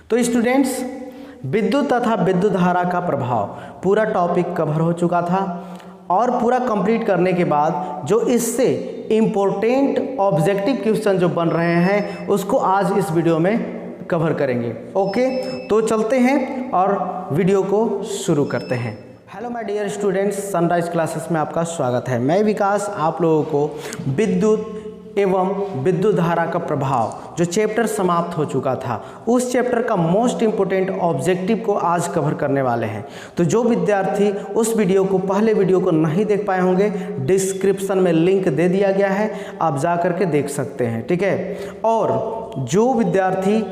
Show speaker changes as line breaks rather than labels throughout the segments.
तो स्टूडेंट्स, विद्युत तथा विद्युत धारा का प्रभाव पूरा टॉपिक कवर हो चुका था और पूरा कंप्लीट करने के बाद जो इससे इम्पोर्टेंट ऑब्जेक्टिव क्वेश्चन जो बन रहे हैं उसको आज इस वीडियो में कवर करेंगे। ओके, तो चलते हैं और वीडियो को शुरू करते हैं। Hello my dear students, Sunrise Classes में आपका स्वागत है। मैं विकास आप लोगों को विद्युत एवं विद्युत धारा का प्रभाव जो चैप्टर समाप्त हो चुका था उस चैप्टर का मोस्ट इम्पोर्टेंट ऑब्जेक्टिव को आज कवर करने वाले हैं। तो जो विद्यार्थी उस वीडियो को पहले वीडियो को नहीं देख पाए होंगे, डिस्क्रिप्शन में लिंक दे दिया गया है, आप जा करके देख सकते हैं। ठीक है, और जो विद्यार्थी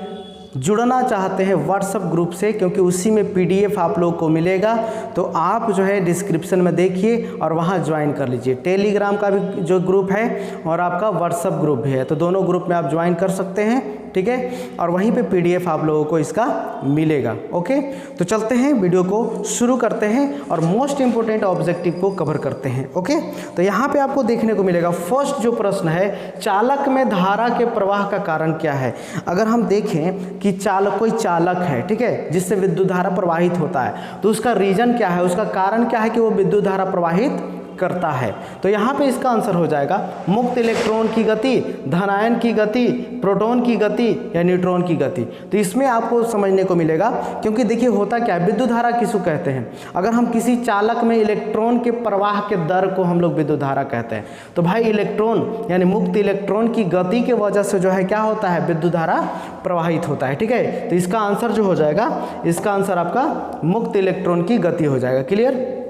जुड़ना चाहते हैं व्हाट्सएप ग्रुप से, क्योंकि उसी में पीडीएफ आप लोग को मिलेगा, तो आप जो है डिस्क्रिप्शन में देखिए और वहाँ ज्वाइन कर लीजिए। टेलीग्राम का भी जो ग्रुप है और आपका व्हाट्सएप ग्रुप भी है, तो दोनों ग्रुप में आप ज्वाइन कर सकते हैं। ठीक है, और वहीं पे पीडीएफ आप लोगों को इसका मिलेगा। ओके, तो चलते हैं, वीडियो को शुरू करते हैं और मोस्ट इंपोर्टेंट ऑब्जेक्टिव को कवर करते हैं। ओके, तो यहाँ पे आपको देखने को मिलेगा फर्स्ट जो प्रश्न है, चालक में धारा के प्रवाह का कारण क्या है। अगर हम देखें कि कोई चालक है, ठीक है, जिससे विद्युत धारा प्रवाहित होता है, तो उसका रीजन क्या है, उसका कारण क्या है कि वो विद्युत धारा प्रवाहित करता है। तो यहाँ पे इसका आंसर हो जाएगा मुक्त इलेक्ट्रॉन की गति, धनायन की गति, प्रोटॉन की गति या न्यूट्रॉन की गति। तो इसमें आपको समझने को मिलेगा, क्योंकि देखिए होता क्या है, विद्युत धारा किसको कहते हैं। अगर हम किसी चालक में इलेक्ट्रॉन के प्रवाह के दर को हम लोग विद्युत धारा कहते हैं, तो भाई इलेक्ट्रॉन यानी मुक्त इलेक्ट्रॉन की गति के वजह से जो है क्या होता है, विद्युत धारा प्रवाहित होता है। ठीक है, तो इसका आंसर जो हो जाएगा, इसका आंसर आपका मुक्त इलेक्ट्रॉन की गति हो जाएगा। क्लियर।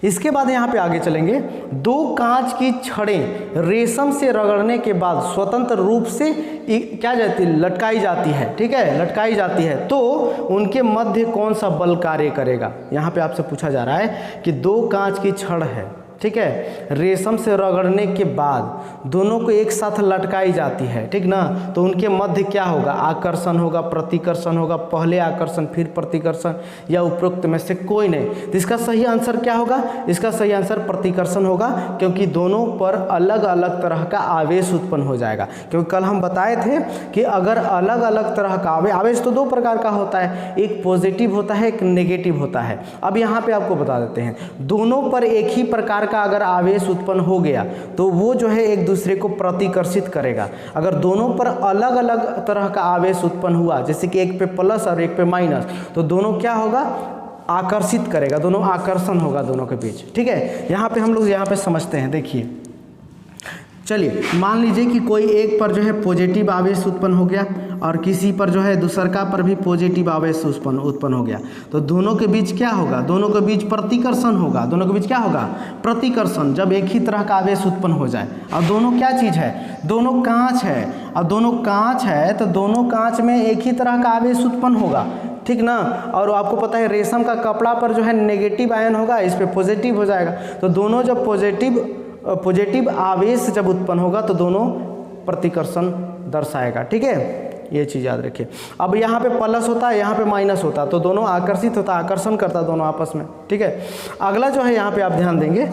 इसके बाद यहाँ पे आगे चलेंगे। दो कांच की छड़ें रेशम से रगड़ने के बाद स्वतंत्र रूप से क्या जाती लटकाई जाती है। ठीक है, लटकाई जाती है, तो उनके मध्य कौन सा बल कार्य करेगा। यहाँ पे आपसे पूछा जा रहा है कि दो कांच की छड़ है, ठीक है, रेशम से रगड़ने के बाद दोनों को एक साथ लटकाई जाती है, ठीक ना, तो उनके मध्य क्या होगा, आकर्षण होगा, प्रतिकर्षण होगा, पहले आकर्षण फिर प्रतिकर्षण, या उपरोक्त में से कोई नहीं। तो इसका सही आंसर क्या होगा, इसका सही आंसर प्रतिकर्षण होगा, क्योंकि दोनों पर अलग अलग तरह का आवेश उत्पन्न हो जाएगा। क्योंकि कल हम बताए थे कि अगर अलग अलग तरह का आवेश तो दो प्रकार का होता है, एक पॉजिटिव होता है, एक नेगेटिव होता है। अब यहाँ पे आपको बता देते हैं, दोनों पर एक ही प्रकार का अगर आवेश उत्पन्न हो गया तो वो जो है एक दूसरे को प्रतिकर्षित करेगा। अगर दोनों पर अलग अलग तरह का आवेश उत्पन्न हुआ, जैसे कि एक पे प्लस और एक पे माइनस, तो दोनों क्या होगा, आकर्षित करेगा, दोनों आकर्षण होगा दोनों के बीच। ठीक है, यहाँ पे हम लोग यहाँ पे समझते हैं। देखिए, चलिए मान लीजिए कि कोई एक पर जो है पॉजिटिव आवेश उत्पन्न हो गया और किसी पर जो है दूसरका पर भी पॉजिटिव आवेश उत्पन्न हो गया, तो दोनों के बीच क्या होगा, दोनों के बीच प्रतिकर्षण होगा। दोनों के बीच क्या होगा, प्रतिकर्षण। जब एक ही तरह का आवेश उत्पन्न हो जाए, और दोनों क्या चीज़ है, दोनों कांच है, अब दोनों कांच है तो दोनों कांच में एक ही तरह का आवेश उत्पन्न होगा, ठीक ना। और आपको पता है रेशम का कपड़ा पर जो है नेगेटिव आयन होगा, इस पर पॉजिटिव हो जाएगा। तो दोनों जब पॉजिटिव आवेश जब उत्पन्न होगा तो दोनों प्रतिकर्षण दर्शाएगा। ठीक है, ये चीज़ याद रखिए। अब यहाँ पे प्लस होता है, यहाँ पे माइनस होता है, तो दोनों आकर्षित होता है, आकर्षण करता है दोनों आपस में। ठीक है, अगला जो है यहाँ पे आप ध्यान देंगे,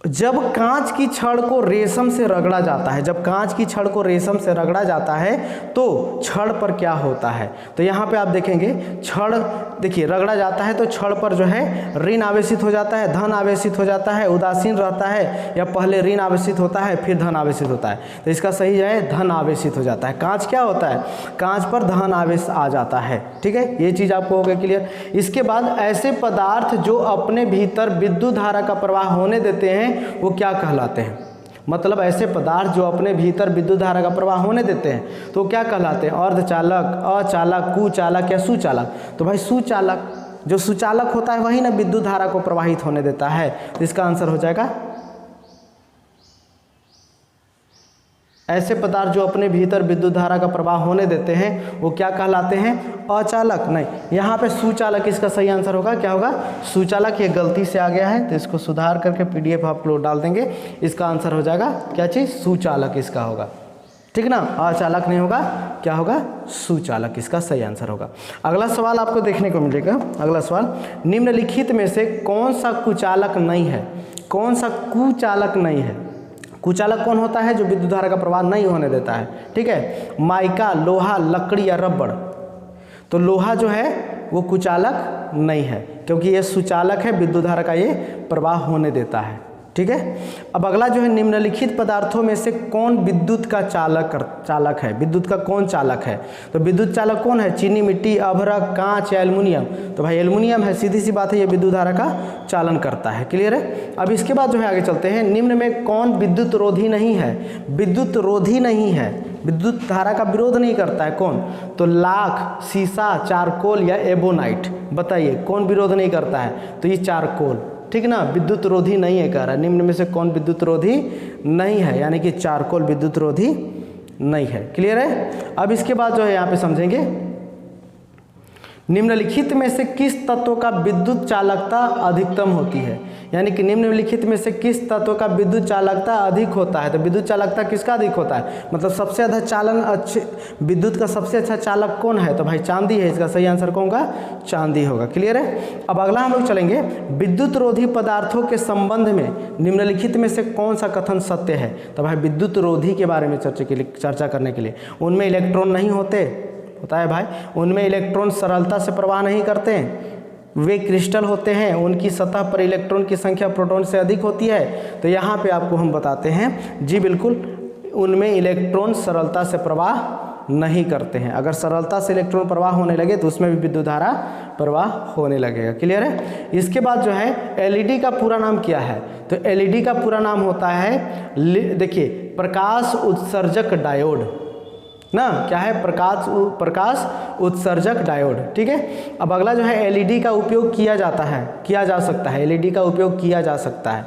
जब कांच की छड़ को रेशम से रगड़ा जाता है, जब कांच की छड़ को रेशम से रगड़ा जाता है तो छड़ पर क्या होता है। तो यहाँ पे आप देखेंगे, छड़ देखिए रगड़ा जाता है तो छड़ पर जो है ऋण आवेशित हो जाता है, धन आवेशित हो जाता है, उदासीन रहता है, या पहले ऋण आवेशित होता है फिर धन आवेशित होता है। तो इसका सही है धन आवेशित हो जाता है। कांच क्या होता है, कांच पर धन आवेश आ जाता है। ठीक है, ये चीज़ आपको हो गई क्लियर। इसके बाद ऐसे पदार्थ जो अपने भीतर विद्युत धारा का प्रवाह होने देते हैं वो क्या कहलाते हैं। मतलब ऐसे पदार्थ जो अपने भीतर विद्युत धारा का प्रवाह होने देते हैं तो क्या कहलाते हैं, अर्धचालक, अचालक, कुचालक या सुचालक। तो भाई सुचालक, जो सुचालक होता है वही ना विद्युत धारा को प्रवाहित होने देता है। तो इसका आंसर हो जाएगा, ऐसे पदार्थ जो अपने भीतर विद्युत धारा का प्रवाह होने देते हैं वो क्या कहलाते हैं, अचालक। नहीं, यहाँ पे सुचालक इसका सही आंसर होगा। क्या होगा, सुचालक। ये गलती से आ गया है तो इसको सुधार करके पीडीएफ आप लोग डाल देंगे। इसका आंसर हो जाएगा क्या चीज़, सुचालक इसका होगा। ठीक ना, अचालक नहीं होगा, क्या होगा, सुचालक इसका सही आंसर होगा। अगला सवाल आपको देखने को मिलेगा। अगला सवाल, निम्नलिखित में से कौन सा कुचालक नहीं है, कौन सा कुचालक नहीं है। कुचालक कौन होता है? जो विद्युत धारा का प्रवाह नहीं होने देता है, ठीक है। माइका, लोहा, लकड़ी या रबड़। तो लोहा जो है वो कुचालक नहीं है, क्योंकि ये सुचालक है, विद्युत धारा का ये प्रवाह होने देता है, ठीक है। अब अगला जो है, निम्नलिखित पदार्थों में से कौन विद्युत का चालक है? विद्युत का कौन चालक है? तो विद्युत चालक कौन है? चीनी, मिट्टी, अभ्रक, कांच या एल्युमिनियम? तो भाई एल्युमिनियम है, सीधी सी बात है, ये विद्युत धारा का चालन करता है। क्लियर है। अब इसके बाद जो है आगे चलते हैं, निम्न में कौन विद्युत रोधी नहीं है? विद्युत रोधी नहीं है, विद्युत धारा का विरोध नहीं करता है, कौन? तो लाख, सीसा, चारकोल या एबोनाइट। बताइए कौन विरोध नहीं करता है? तो ये चारकोल, ठीक ना, विद्युत रोधी नहीं है कह रहा है। निम्न में से कौन विद्युत रोधी नहीं है? यानी कि चारकोल विद्युत रोधी नहीं है। क्लियर है। अब इसके बाद जो है यहाँ पे समझेंगे, निम्नलिखित में से किस तत्व का विद्युत चालकता अधिकतम होती है? यानी कि निम्नलिखित में से किस तत्व का विद्युत चालकता अधिक होता है? तो विद्युत चालकता किसका अधिक होता है? मतलब सबसे अधिक चालन अच्छे विद्युत का सबसे अच्छा चालक कौन है? तो भाई चांदी है, इसका सही आंसर कौन होगा? चांदी होगा। क्लियर है। अब अगला हम लोग चलेंगे, विद्युत रोधी पदार्थों के संबंध में निम्नलिखित में से कौन सा कथन सत्य है? तो भाई विद्युत रोधी के बारे में चर्चा करने के लिए, उनमें इलेक्ट्रॉन नहीं होते, होता है भाई, उनमें इलेक्ट्रॉन सरलता से प्रवाह नहीं करते हैं, वे क्रिस्टल होते हैं, उनकी सतह पर इलेक्ट्रॉन की संख्या प्रोटॉन से अधिक होती है। तो यहाँ पे आपको हम बताते हैं, जी बिल्कुल, उनमें इलेक्ट्रॉन सरलता से प्रवाह नहीं करते हैं। अगर सरलता से इलेक्ट्रॉन प्रवाह होने लगे तो उसमें भी विद्युत धारा प्रवाह होने लगेगा। क्लियर है। इसके बाद जो है, एलईडी का पूरा नाम क्या है? तो एलईडी का पूरा नाम होता है, देखिए, प्रकाश उत्सर्जक डायोड ना, क्या है? प्रकाश उत्सर्जक डायोड, ठीक है। अब अगला जो है, एलईडी का उपयोग किया जा सकता है, एलईडी का उपयोग किया जा सकता है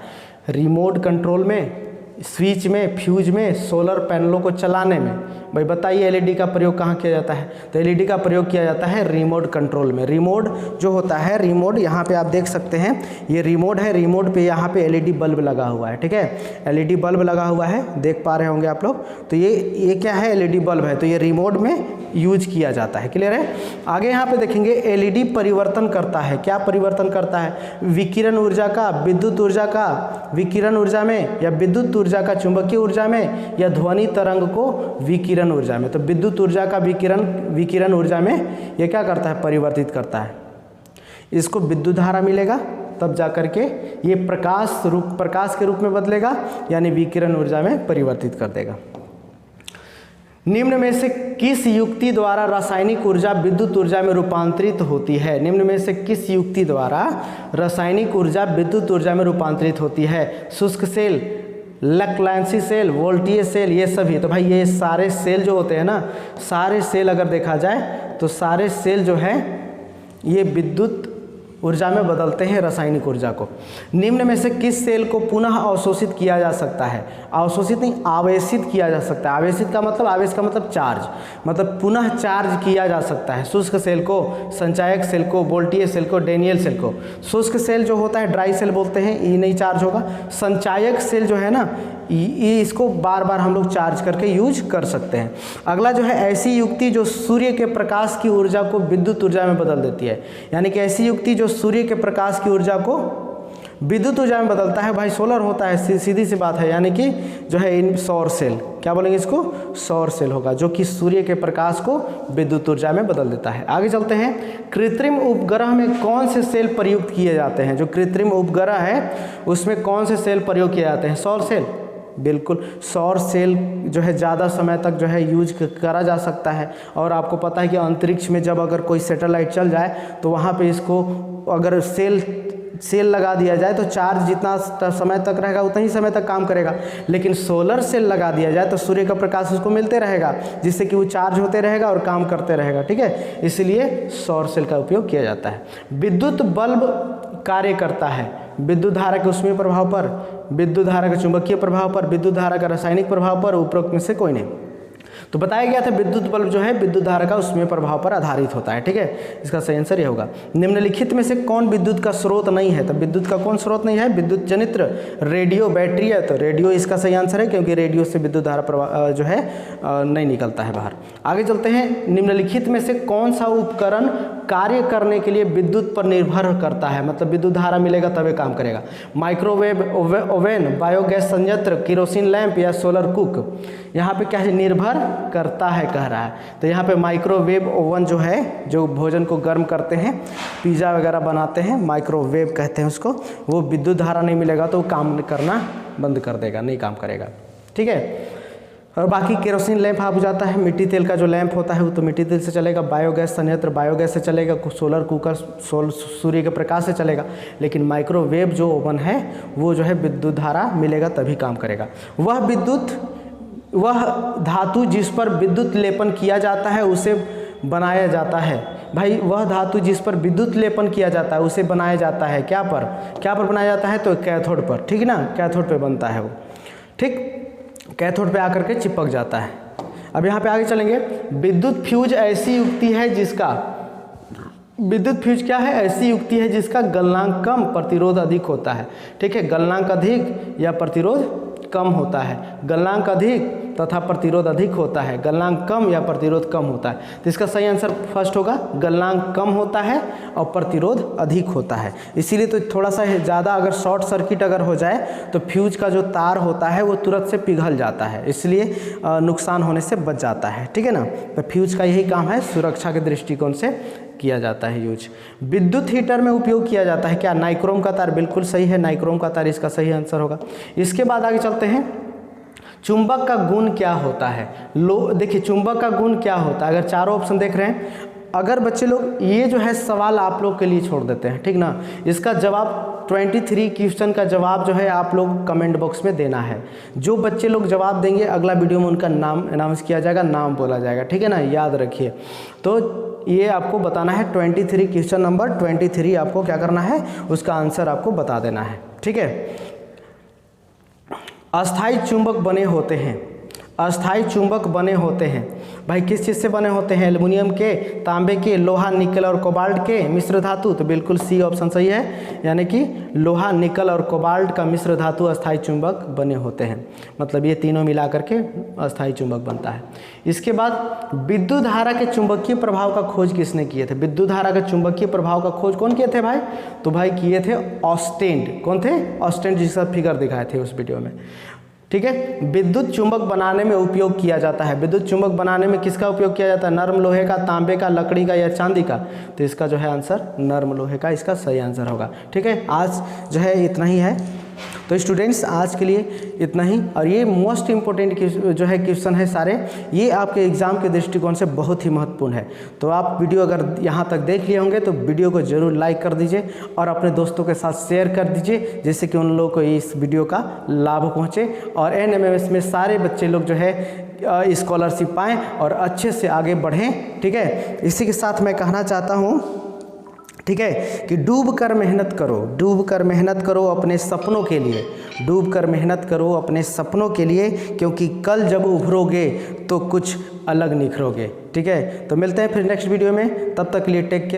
रिमोट कंट्रोल में, स्विच में, फ्यूज में, सोलर पैनलों को चलाने में। भाई बताइए एलईडी का प्रयोग कहाँ किया जाता है? तो एलईडी का प्रयोग किया जाता है रिमोट कंट्रोल में। रिमोट जो होता है, रिमोट यहाँ पे आप देख सकते हैं, ये रिमोट है, रिमोट पे यहाँ पे एलईडी बल्ब लगा हुआ है, ठीक है। एलईडी बल्ब लगा हुआ है, देख पा रहे होंगे आप लोग। तो ये क्या है? एलईडी बल्ब है, तो ये रिमोट में यूज किया जाता है। क्लियर है। आगे यहाँ पे देखेंगे, एलईडी परिवर्तन करता है, क्या परिवर्तन करता है? विकिरण ऊर्जा का विद्युत ऊर्जा का विकिरण ऊर्जा में, या विद्युत ऊर्जा का चुंबकीय ऊर्जा में, या ध्वनि तरंग को विकिरण ऊर्जा में। तो विद्युत ऊर्जा का विकिरण ऊर्जा में ये क्या करता है? परिवर्तित करता है। इसको विद्युत धारा मिलेगा, तब जाकर के ये प्रकाश के रूप में बदलेगा, यानी विकिरण ऊर्जा में परिवर्तित कर देगा। निम्न में से किस युक्ति द्वारा रासायनिक ऊर्जा विद्युत ऊर्जा में रूपांतरित होती है? निम्न में से किस युक्ति द्वारा रासायनिक ऊर्जा विद्युत ऊर्जा में रूपांतरित होती है? शुष्क सेल, लैक्लांसी सेल, वोल्टीय सेल, ये सभी। तो भाई ये सारे सेल जो होते हैं ना, सारे सेल अगर देखा जाए तो सारे सेल जो है ये विद्युत ऊर्जा में बदलते हैं रासायनिक ऊर्जा को। निम्न में से किस सेल को पुनः अवशोषित किया जा सकता है? अवशोषित नहीं, आवेशित किया जा सकता है। आवेशित का मतलब, आवेश का मतलब चार्ज, मतलब पुनः चार्ज किया जा सकता है। शुष्क सेल को, संचायक सेल को, वोल्टीय सेल को, डेनियल सेल को। शुष्क सेल जो होता है ड्राई सेल बोलते हैं, ये नहीं चार्ज होगा। संचायक सेल जो है ना, ये इसको बार बार हम लोग चार्ज करके यूज कर सकते हैं। अगला जो है, ऐसी युक्ति जो सूर्य के प्रकाश की ऊर्जा को विद्युत ऊर्जा में बदल देती है। यानी कि ऐसी युक्ति जो सूर्य के प्रकाश की ऊर्जा को विद्युत ऊर्जा में बदलता है। भाई सोलर होता है, सीधी सी बात है, यानी कि जो है इन सौर सेल, क्या बोलेंगे इसको? सौर सेल होगा, जो कि सूर्य के प्रकाश को विद्युत ऊर्जा में बदल देता है। आगे चलते हैं, कृत्रिम उपग्रह में कौन से सेल प्रयुक्त किए जाते हैं? जो कृत्रिम उपग्रह है उसमें कौन से सेल प्रयोग किए जाते हैं? सौर सेल, बिल्कुल। सौर सेल जो है ज़्यादा समय तक जो है यूज करा जा सकता है। और आपको पता है कि अंतरिक्ष में जब अगर कोई सैटेलाइट चल जाए तो वहाँ पे इसको अगर सेल लगा दिया जाए तो चार्ज जितना समय तक रहेगा उतना ही समय तक काम करेगा। लेकिन सोलर सेल लगा दिया जाए तो सूर्य का प्रकाश उसको मिलते रहेगा, जिससे कि वो चार्ज होते रहेगा और काम करते रहेगा, ठीक है। इसलिए सौर सेल का उपयोग किया जाता है। विद्युत बल्ब कार्य करता है विद्युत धारा के ऊष्मीय प्रभाव पर, विद्युत धारा के चुंबकीय प्रभाव पर, विद्युत धारा का रासायनिक प्रभाव पर, उपरोक्त में से कोई नहीं। तो बताया गया था विद्युत बल्ब जो है विद्युत धारा का ऊष्मीय प्रभाव पर आधारित होता है, ठीक है। इसका सही आंसर ये होगा। निम्नलिखित में से कौन विद्युत का स्रोत नहीं है? तो विद्युत का कौन स्रोत नहीं है? विद्युत जनित्र, रेडियो, बैटरी है। तो रेडियो इसका सही आंसर है, क्योंकि रेडियो से विद्युत धारा प्रवाह जो है नहीं निकलता है बाहर। आगे चलते हैं, निम्नलिखित में से कौन सा उपकरण कार्य करने के लिए विद्युत पर निर्भर करता है, मतलब विद्युत धारा मिलेगा तभी काम करेगा। माइक्रोवेव ओवन, बायोगैस संयंत्र, केरोसिन लैंप या सोलर कुक, यहाँ पे क्या है, निर्भर करता है कह रहा है। तो यहाँ पे माइक्रोवेव ओवन जो है, जो भोजन को गर्म करते हैं, पिज़्ज़ा वगैरह बनाते हैं, माइक्रोवेव कहते हैं उसको, वो विद्युत धारा नहीं मिलेगा तो वो काम करना बंद कर देगा, नहीं काम करेगा, ठीक है। और बाकी केरोसिन लैंप आप जाता है, मिट्टी तेल का जो लैंप होता है वो तो मिट्टी तेल से चलेगा, बायोगैस संयंत्र बायोगैस से चलेगा, सोलर कुकर सूर्य के प्रकाश से चलेगा। लेकिन माइक्रोवेव जो ओवन है वो जो है विद्युत धारा मिलेगा तभी काम करेगा। वह धातु जिस पर विद्युत लेपन किया जाता है उसे बनाया जाता है। भाई वह धातु जिस पर विद्युत लेपन किया जाता है उसे बनाया जाता है क्या पर बनाया जाता है, तो कैथोड पर, ठीक ना, कैथोड पे बनता है वो, ठीक, कैथोड पे आकर के चिपक जाता है। अब यहाँ पे आगे चलेंगे। विद्युत फ्यूज ऐसी युक्ति है जिसका, विद्युत फ्यूज क्या है, ऐसी युक्ति है जिसका गलनांक कम प्रतिरोध अधिक होता है, ठीक है। गलनांक अधिक या प्रतिरोध कम होता है, गलनांक अधिक तथा प्रतिरोध अधिक होता है, गलनांक कम या प्रतिरोध कम होता है। तो इसका सही आंसर फर्स्ट होगा, गलनांक कम होता है और प्रतिरोध अधिक होता है। इसीलिए तो थोड़ा सा ज़्यादा अगर शॉर्ट सर्किट अगर हो जाए तो फ्यूज का जो तार होता है वो तुरंत से पिघल जाता है, इसलिए नुकसान होने से बच जाता है, ठीक है ना। तो फ्यूज का यही काम है, सुरक्षा के दृष्टिकोण से किया जाता है यूज। विद्युत हीटर में उपयोग किया जाता है क्या, नाइक्रोम का तार, बिल्कुल सही है, नाइक्रोम का तार इसका सही आंसर होगा। इसके बाद आगे चलते हैं, चुंबक का गुण क्या होता है। देखिए चुंबक का गुण क्या होता है, अगर चारों ऑप्शन देख रहे हैं, अगर बच्चे लोग ये जो है सवाल आप लोग के लिए छोड़ देते हैं, ठीक ना, इसका जवाब 23 क्वेश्चन का जवाब जो है आप लोग कमेंट बॉक्स में देना है। जो बच्चे लोग जवाब देंगे अगला वीडियो में उनका नाम अनाउंस किया जाएगा, नाम बोला जाएगा, ठीक है ना, याद रखिए। तो ये आपको बताना है 23 क्वेश्चन नंबर 23 आपको क्या करना है, उसका आंसर आपको बता देना है, ठीक है। अस्थाई चुंबक बने होते हैं, अस्थाई चुंबक बने होते हैं, भाई किस चीज़ से बने होते हैं, एल्युमिनियम के, तांबे के, लोहा निकल और कोबाल्ट के मिश्र धातु, तो बिल्कुल सी ऑप्शन सही है, यानी कि लोहा निकल और कोबाल्ट का मिश्र धातु अस्थाई चुंबक बने होते हैं, मतलब ये तीनों मिला करके अस्थाई चुंबक बनता है। इसके बाद विद्युत धारा के चुंबकीय प्रभाव का खोज किसने किए थे, विद्युत धारा के चुंबकीय प्रभाव का खोज कौन किए थे भाई, तो भाई किए थे ऑस्टेंड, कौन थे, ऑस्टेंड, जिसका फिगर दिखाए थे उस वीडियो में, ठीक है। विद्युत चुंबक बनाने में उपयोग किया जाता है, विद्युत चुंबक बनाने में किसका उपयोग किया जाता है, नर्म लोहे का, तांबे का, लकड़ी का या चांदी का, तो इसका जो है आंसर नर्म लोहे का इसका सही आंसर होगा, ठीक है। आज जो है इतना ही है, तो स्टूडेंट्स आज के लिए इतना ही। और ये मोस्ट इम्पोर्टेंट जो है क्वेश्चन है सारे, ये आपके एग्ज़ाम के दृष्टिकोण से बहुत ही महत्वपूर्ण है। तो आप वीडियो अगर यहाँ तक देख लिए होंगे तो वीडियो को ज़रूर लाइक कर दीजिए और अपने दोस्तों के साथ शेयर कर दीजिए, जिससे कि उन लोगों को इस वीडियो का लाभ पहुँचे और NMMS में सारे बच्चे लोग जो है स्कॉलरशिप पाएँ और अच्छे से आगे बढ़ें, ठीक है। इसी के साथ मैं कहना चाहता हूँ, ठीक है, कि डूब कर मेहनत करो, डूब कर मेहनत करो अपने सपनों के लिए, डूब कर मेहनत करो अपने सपनों के लिए, क्योंकि कल जब उभरोगे तो कुछ अलग निखरोगे, ठीक है। तो मिलते हैं फिर नेक्स्ट वीडियो में, तब तक के लिए टेक केयर।